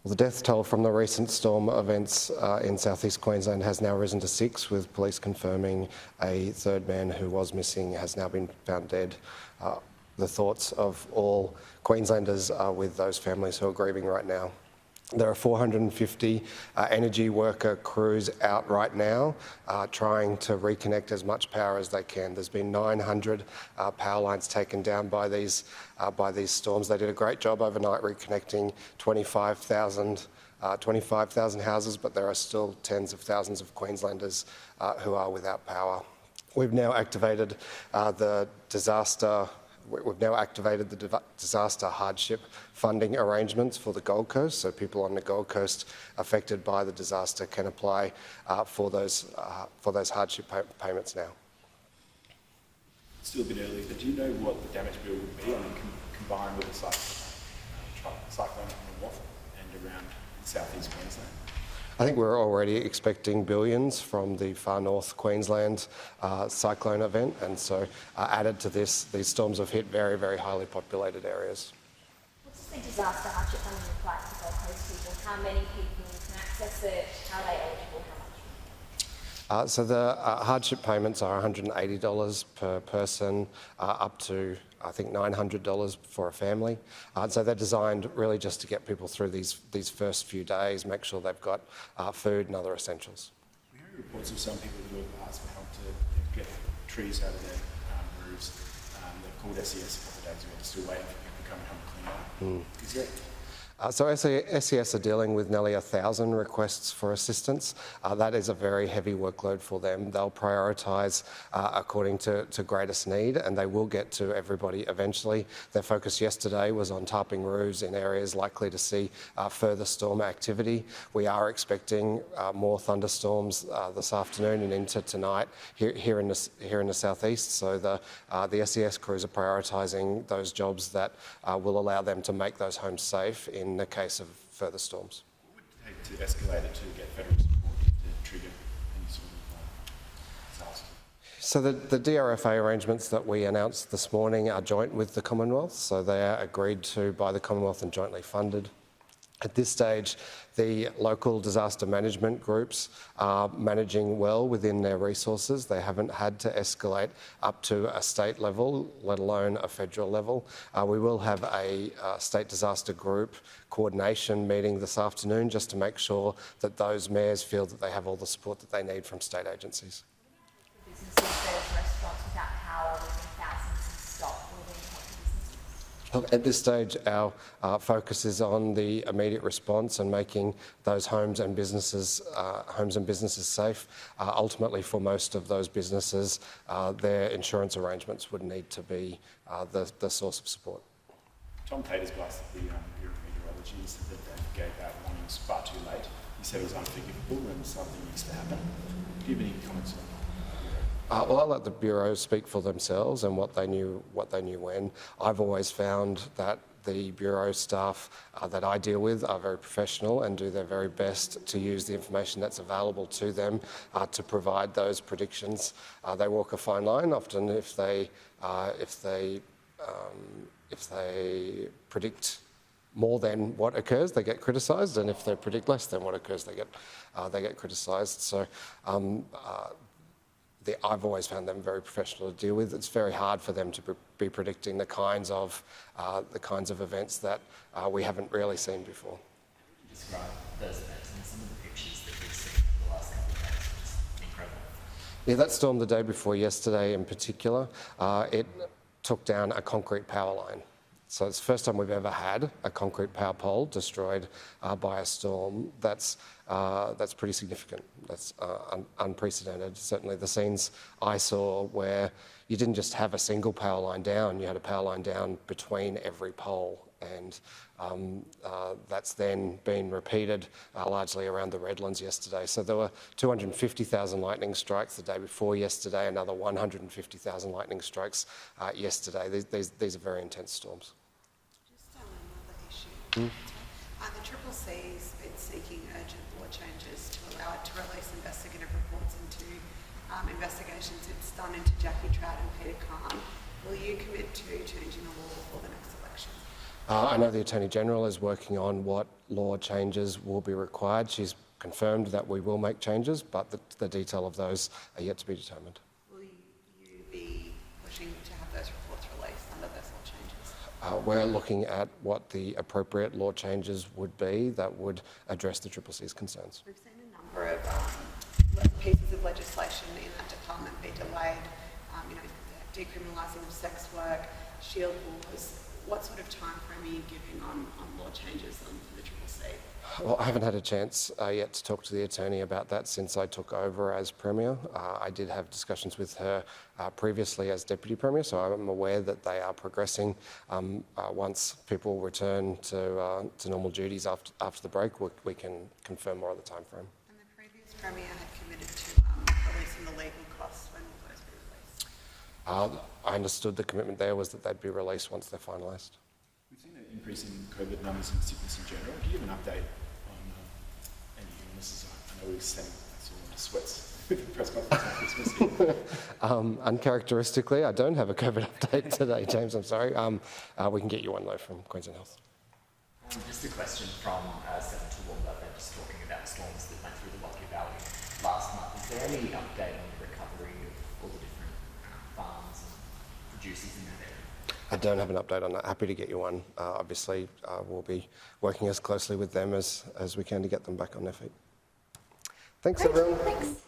Well, the death toll from the recent storm events in southeast Queensland has now risen to 6, with police confirming a third man who was missing has now been found dead. The thoughts of all Queenslanders are with those families who are grieving right now. There are 450 energy worker crews out right now trying to reconnect as much power as they can. There's been 900 power lines taken down by these storms. They did a great job overnight reconnecting 25,000 houses, but there are still tens of thousands of Queenslanders who are without power. We've now activated the disaster hardship funding arrangements for the Gold Coast, so people on the Gold Coast affected by the disaster can apply for those hardship payments now. It's still a bit early, but do you know what the damage bill would be? I mean, combined with the cyclone in the north and around southeast Queensland? I think we're already expecting billions from the far north Queensland cyclone event, and so added to this, these storms have hit very, very highly populated areas. What's the disaster hardship funding look like for Gold Coast people? How many people can access it? How are they eligible? How much? So the hardship payments are $180 per person, up to I think $900 for a family. So they're designed really just to get people through these first few days, make sure they've got food and other essentials. We heard reports of some people who have asked for help to get trees out of their roofs. They called SES a couple of days ago, still waiting for people to come and help clean up. Is there So SES are dealing with nearly 1,000 requests for assistance. That is a very heavy workload for them. They'll prioritise according to greatest need, and they will get to everybody eventually. Their focus yesterday was on tarping roofs in areas likely to see further storm activity. We are expecting more thunderstorms this afternoon and into tonight here in the southeast. So the SES crews are prioritising those jobs that will allow them to make those homes safe in the case of further storms. What would it take to escalate it to get federal support to trigger any sort of disaster? So the DRFA arrangements that we announced this morning are joint with the Commonwealth, so they are agreed to by the Commonwealth and jointly funded. At this stage, the local disaster management groups are managing well within their resources. They haven't had to escalate up to a state level, let alone a federal level. We will have a state disaster group coordination meeting this afternoon just to make sure that those mayors feel that they have all the support that they need from state agencies. Businesses, there's restaurants without power, losing thousands of stock, will they help the businesses? At this stage, our focus is on the immediate response and making those homes and businesses safe. Ultimately, for most of those businesses, their insurance arrangements would need to be the source of support. Tom Tater's blasted the Bureau of Meteorology and said that they gave out warnings far too late. He said it was unforgivable and something needs to happen. Do you have any comments on that? Well, I'll let the Bureau speak for themselves and what they knew when. I've always found that the Bureau staff that I deal with are very professional and do their very best to use the information that's available to them to provide those predictions. They walk a fine line. Often, if they predict more than what occurs, they get criticised, and if they predict less than what occurs, they get criticised. So. I've always found them very professional to deal with. It's very hard for them to be predicting the kinds of events that we haven't really seen before. Describe those events and some of the pictures that we've seen in the last couple of days are just incredible. Yeah, that storm the day before yesterday in particular, it took down a concrete power line. So it's the first time we've ever had a concrete power pole destroyed by a storm. That's pretty significant. That's unprecedented. Certainly the scenes I saw where you didn't just have a single power line down, you had a power line down between every pole. And that's then been repeated largely around the Redlands yesterday. So there were 250,000 lightning strikes the day before yesterday, another 150,000 lightning strikes yesterday. These are very intense storms. Just on another issue, the CCC's been seeking urgent law changes to allow it to release investigative reports into investigations it's done into Jackie Trout and Peter Khan. Will you commit to changing the law before the next election? I know the Attorney-General is working on what law changes will be required. She's confirmed that we will make changes, but the detail of those are yet to be determined. Will you be pushing to have those reports released under those law changes? We're looking at what the appropriate law changes would be that would address the CCC's concerns. We've seen a number of pieces of legislation in that department be delayed, decriminalising of sex work, shield laws. What sort of time frame are you giving on law changes for the CCC? Well, I haven't had a chance yet to talk to the Attorney about that since I took over as Premier. I did have discussions with her previously as Deputy Premier, so I'm aware that they are progressing. Once people return to normal duties after the break, we can confirm more of the time frame. And the previous Premier had committed to releasing the legal costs. When will those be released? I understood the commitment there was that they'd be released once they're finalised. We've seen an increase in COVID numbers and sickness in general. Do you have an update on any illnesses? I know we've seen sweats with the press conference on Christmas. Uncharacteristically, I don't have a COVID update today, James, I'm sorry. We can get you one though from Queensland Health. Just a question from Senator Womber, they're just talking about storms that went through the Lockyer Valley last month. Is there any update on the recovery of all the different farms and producers in that area? I don't have an update on that. Happy to get you one. Obviously, we'll be working as closely with them as we can to get them back on their feet. Thanks, Great, everyone. thanks.